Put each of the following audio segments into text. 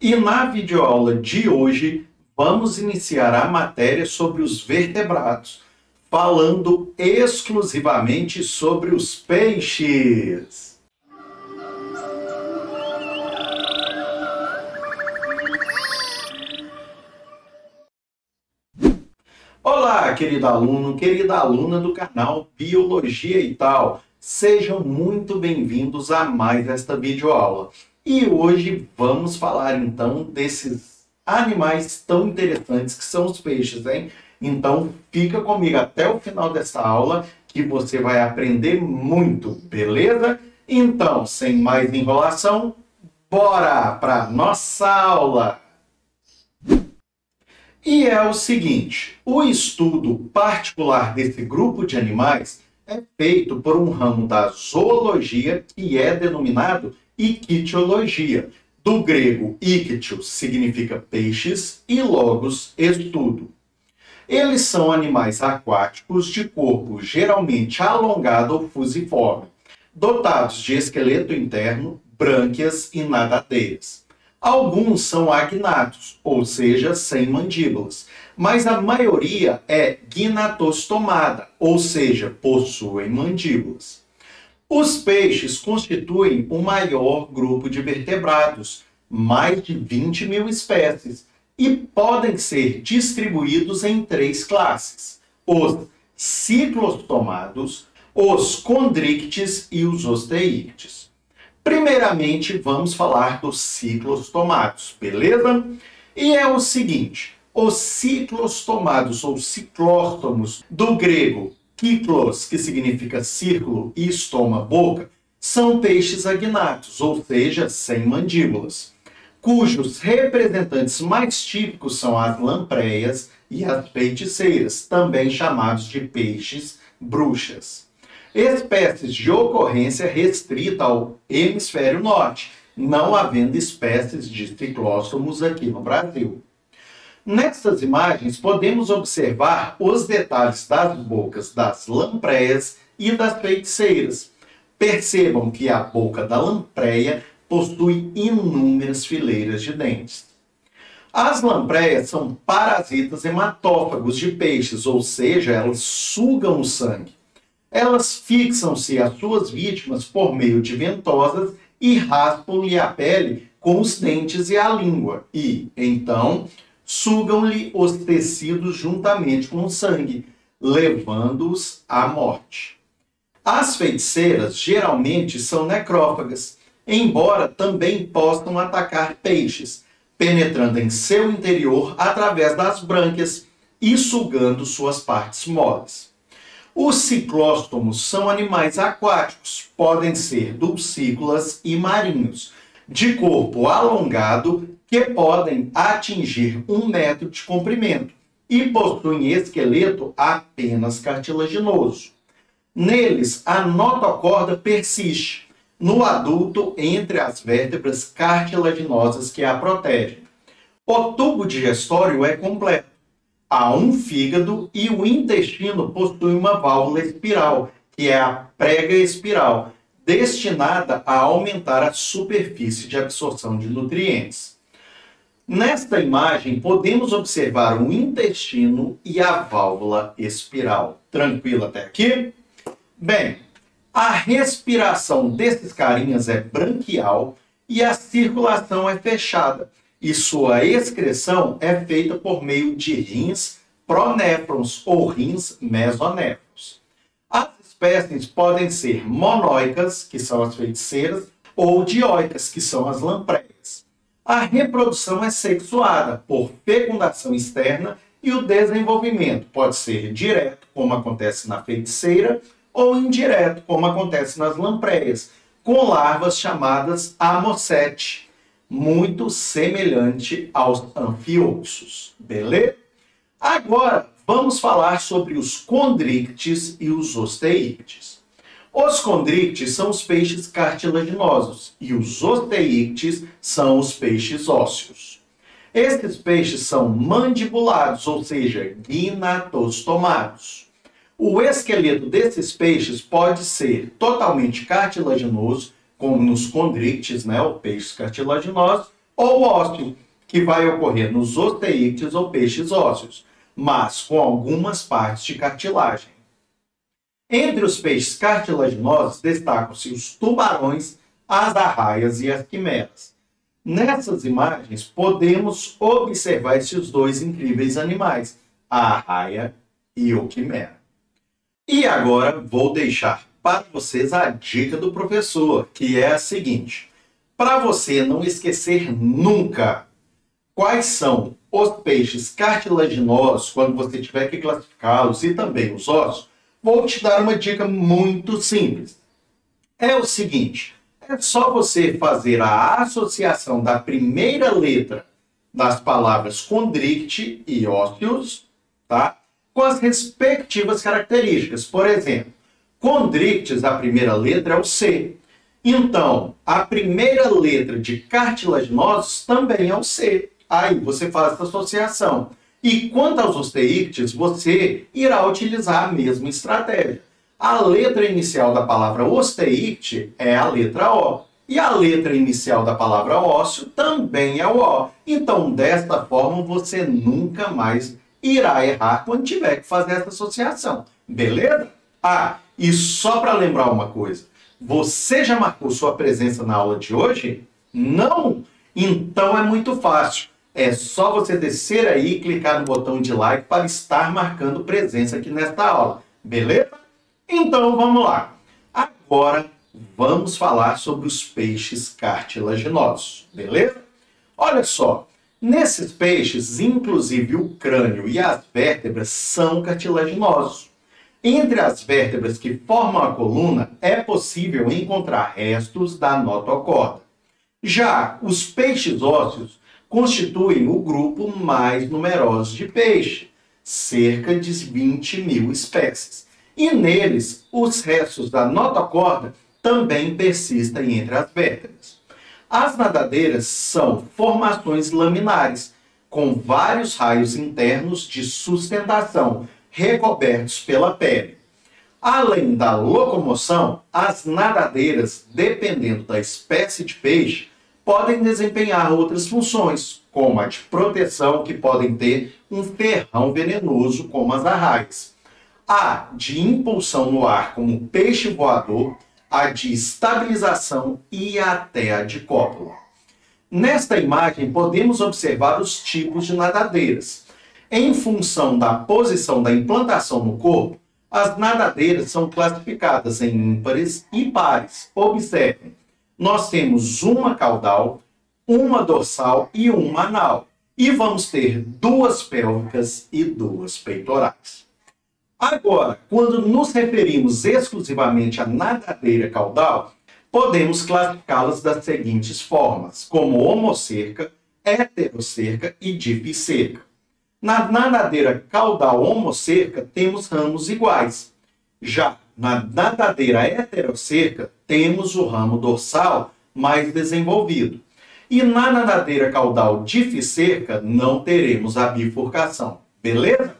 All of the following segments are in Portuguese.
E na videoaula de hoje, vamos iniciar a matéria sobre os vertebrados, falando exclusivamente sobre os peixes. Olá, querido aluno, querida aluna do canal Biologia e Tal. Sejam muito bem-vindos a mais esta videoaula. E hoje vamos falar então desses animais tão interessantes que são os peixes, hein? Então fica comigo até o final dessa aula que você vai aprender muito, beleza? Então, sem mais enrolação, bora para nossa aula! E é o seguinte, o estudo particular desse grupo de animais é feito por um ramo da zoologia que é denominado ictiologia. Do grego ictios significa peixes e logos estudo. Eles são animais aquáticos de corpo geralmente alongado ou fusiforme, dotados de esqueleto interno, brânquias e nadadeiras. Alguns são agnatos, ou seja, sem mandíbulas, mas a maioria é gnatostomada, ou seja, possuem mandíbulas. Os peixes constituem o maior grupo de vertebrados, mais de 20 mil espécies, e podem ser distribuídos em três classes: os ciclostomados, os condrictes e os osteíctes. Primeiramente, vamos falar dos ciclostomados, beleza? E é o seguinte, os ciclostomados ou ciclóstomos, do grego kyklos, que significa círculo, e estoma, boca, são peixes agnatos, ou seja, sem mandíbulas, cujos representantes mais típicos são as lampreias e as feiticeiras, também chamados de peixes bruxas. Espécies de ocorrência restrita ao hemisfério norte, não havendo espécies de ciclóstomos aqui no Brasil. Nestas imagens, podemos observar os detalhes das bocas das lampreias e das feiticeiras. Percebam que a boca da lampreia possui inúmeras fileiras de dentes. As lampreias são parasitas hematófagos de peixes, ou seja, elas sugam o sangue. Elas fixam-se às suas vítimas por meio de ventosas e raspam-lhe a pele com os dentes e a língua. E, então, sugam-lhe os tecidos juntamente com o sangue, levando-os à morte. As feiticeiras geralmente são necrófagas, embora também possam atacar peixes, penetrando em seu interior através das brânquias e sugando suas partes moles. Os ciclóstomos são animais aquáticos, podem ser dulcícolas e marinhos, de corpo alongado que podem atingir 1 metro de comprimento e possuem esqueleto apenas cartilaginoso. Neles, a notocorda persiste, no adulto entre as vértebras cartilaginosas que a protegem. O tubo digestório é completo. Há um fígado e o intestino possui uma válvula espiral, que é a prega espiral, destinada a aumentar a superfície de absorção de nutrientes. Nesta imagem, podemos observar o intestino e a válvula espiral. Tranquilo até aqui? Bem, a respiração desses carinhas é branquial e a circulação é fechada. E sua excreção é feita por meio de rins pronéfrons ou rins mesonéfrons. As espécies podem ser monóicas, que são as feiticeiras, ou dioicas, que são as lampreias. A reprodução é sexuada por fecundação externa e o desenvolvimento pode ser direto, como acontece na feiticeira, ou indireto, como acontece nas lampreias, com larvas chamadas amocete, muito semelhante aos anfioxos, beleza? Agora, vamos falar sobre os condrictes e os osteíctes. Os condrictes são os peixes cartilaginosos e os osteíctes são os peixes ósseos. Esses peixes são mandibulados, ou seja, gnatostomados. O esqueleto desses peixes pode ser totalmente cartilaginoso, como nos condrictes, né, os peixes cartilaginosos, ou ósseo, que vai ocorrer nos osteícteos ou peixes ósseos, mas com algumas partes de cartilagem. Entre os peixes cartilaginosos destacam-se os tubarões, as arraias e as quimeras. Nessas imagens, podemos observar esses dois incríveis animais, a arraia e o quimera. E agora vou deixar para vocês a dica do professor, que é a seguinte: para você não esquecer nunca quais são os peixes cartilaginosos, quando você tiver que classificá-los, e também os ossos, vou te dar uma dica muito simples. É o seguinte: é só você fazer a associação da primeira letra das palavras condricte e ósseos, tá? Com as respectivas características. Por exemplo, condrictes, a primeira letra é o C. Então, a primeira letra de cartilaginosos também é o C. Aí você faz essa associação. E quanto aos osteícteos, você irá utilizar a mesma estratégia. A letra inicial da palavra osteícte é a letra O. E a letra inicial da palavra ósseo também é o O. Então, desta forma, você nunca mais irá errar quando tiver que fazer essa associação. Beleza? Ah, e só para lembrar uma coisa. Você já marcou sua presença na aula de hoje? Não? Então é muito fácil. É só você descer aí e clicar no botão de like para estar marcando presença aqui nesta aula. Beleza? Então vamos lá. Agora vamos falar sobre os peixes cartilaginosos. Beleza? Olha só. Nesses peixes, inclusive o crânio e as vértebras são cartilaginosos. Entre as vértebras que formam a coluna, é possível encontrar restos da notocorda. Já os peixes ósseos constituem o grupo mais numeroso de peixe, cerca de 20.000 espécies. E neles, os restos da notocorda também persistem entre as vértebras. As nadadeiras são formações laminares, com vários raios internos de sustentação, recobertos pela pele. Além da locomoção, as nadadeiras, dependendo da espécie de peixe, podem desempenhar outras funções, como a de proteção, que podem ter um ferrão venenoso, como as arraias. A de impulsão no ar, como o peixe voador, a de estabilização e até a de cópula. Nesta imagem, podemos observar os tipos de nadadeiras. Em função da posição da implantação no corpo, as nadadeiras são classificadas em ímpares e pares. Observem, nós temos uma caudal, uma dorsal e uma anal. E vamos ter duas pélvicas e duas peitorais. Agora, quando nos referimos exclusivamente à nadadeira caudal, podemos classificá-las das seguintes formas, como homocerca, heterocerca e dificerca. Na nadadeira caudal homocerca, temos ramos iguais. Já na nadadeira heterocerca, temos o ramo dorsal mais desenvolvido. E na nadadeira caudal dificerca, não teremos a bifurcação. Beleza?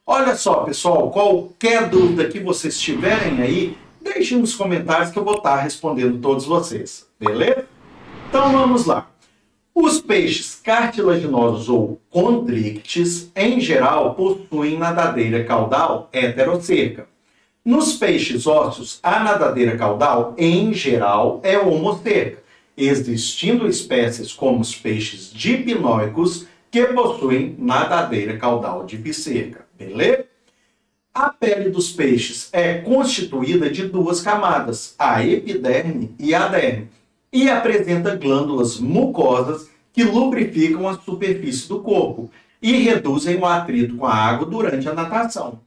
Olha só, pessoal, qualquer dúvida que vocês tiverem aí, deixem nos comentários que eu vou estar respondendo todos vocês. Beleza? Então vamos lá. Os peixes cartilaginosos ou condrictes, em geral, possuem nadadeira caudal heterocerca. Nos peixes ósseos, a nadadeira caudal, em geral, é homocerca, existindo espécies como os peixes dipnóicos que possuem nadadeira caudal dificerca. Beleza? A pele dos peixes é constituída de duas camadas, a epiderme e a derme, e apresenta glândulas mucosas que lubrificam a superfície do corpo e reduzem o atrito com a água durante a natação.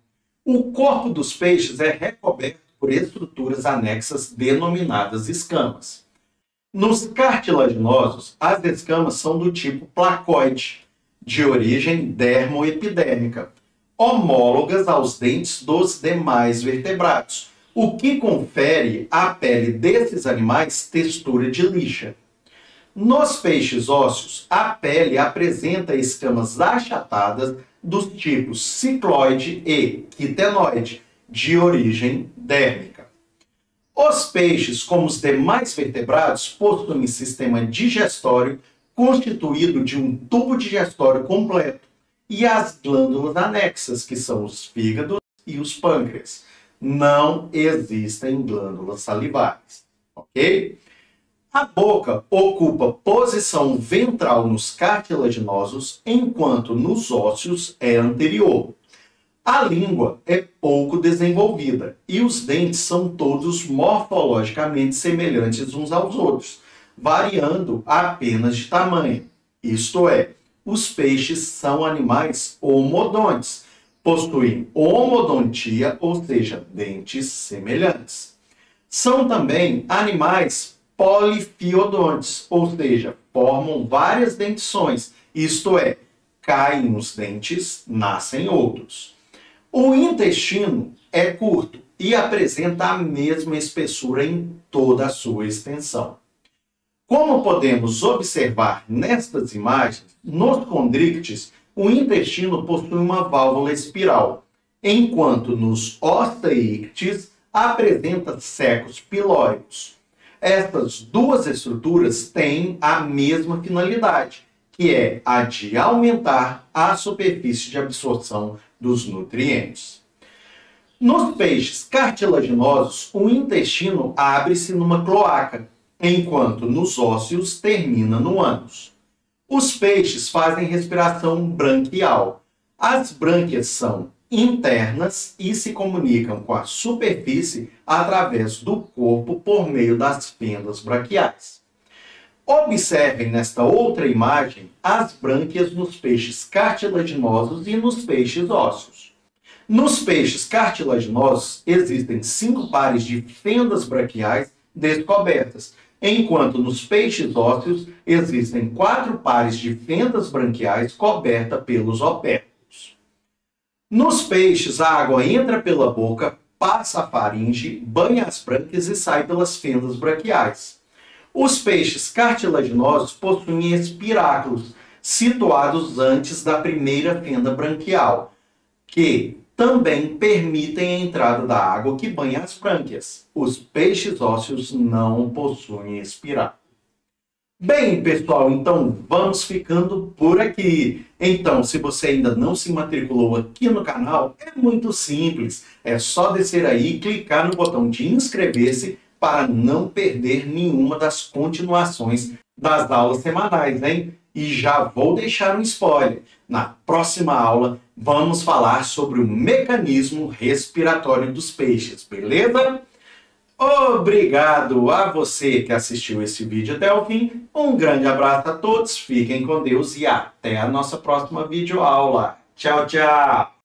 O corpo dos peixes é recoberto por estruturas anexas denominadas escamas. Nos cartilaginosos, as escamas são do tipo placoide, de origem dermoepidérmica, homólogas aos dentes dos demais vertebrados, o que confere à pele desses animais textura de lixa. Nos peixes ósseos, a pele apresenta escamas achatadas dos tipos cicloide e quitenoide, de origem dérmica. Os peixes, como os demais vertebrados, possuem sistema digestório constituído de um tubo digestório completo e as glândulas anexas, que são os fígados e os pâncreas. Não existem glândulas salivares, ok? A boca ocupa posição ventral nos cartilaginosos, enquanto nos ósseos é anterior. A língua é pouco desenvolvida e os dentes são todos morfologicamente semelhantes uns aos outros, variando apenas de tamanho. Isto é, os peixes são animais homodontes, possuem homodontia, ou seja, dentes semelhantes. São também animais polifiodontes, ou seja, formam várias dentições, isto é, caem os dentes, nascem outros. O intestino é curto e apresenta a mesma espessura em toda a sua extensão. Como podemos observar nestas imagens, nos condríctes, o intestino possui uma válvula espiral, enquanto nos osteíctes apresenta secos pilóicos. Estas duas estruturas têm a mesma finalidade, que é a de aumentar a superfície de absorção dos nutrientes. Nos peixes cartilaginosos, o intestino abre-se numa cloaca, enquanto nos ósseos termina no ânus. Os peixes fazem respiração branquial. As brânquias são internas e se comunicam com a superfície através do corpo por meio das fendas braquiais. Observem nesta outra imagem as brânquias nos peixes cartilaginosos e nos peixes ósseos. Nos peixes cartilaginosos existem 5 pares de fendas braquiais descobertas, enquanto nos peixes ósseos existem 4 pares de fendas branquiais cobertas pelos opérculos. Nos peixes, a água entra pela boca, passa a faringe, banha as brânquias e sai pelas fendas braquiais. Os peixes cartilaginosos possuem espiráculos, situados antes da primeira fenda branquial, que também permitem a entrada da água que banha as brânquias. Os peixes ósseos não possuem espiráculo. Bem, pessoal, então vamos ficando por aqui. Então, se você ainda não se matriculou aqui no canal, é muito simples. É só descer aí e clicar no botão de inscrever-se para não perder nenhuma das continuações das aulas semanais, hein? E já vou deixar um spoiler. Na próxima aula, vamos falar sobre o mecanismo respiratório dos peixes, beleza? Obrigado a você que assistiu esse vídeo até o fim. Um grande abraço a todos, fiquem com Deus e até a nossa próxima videoaula. Tchau, tchau!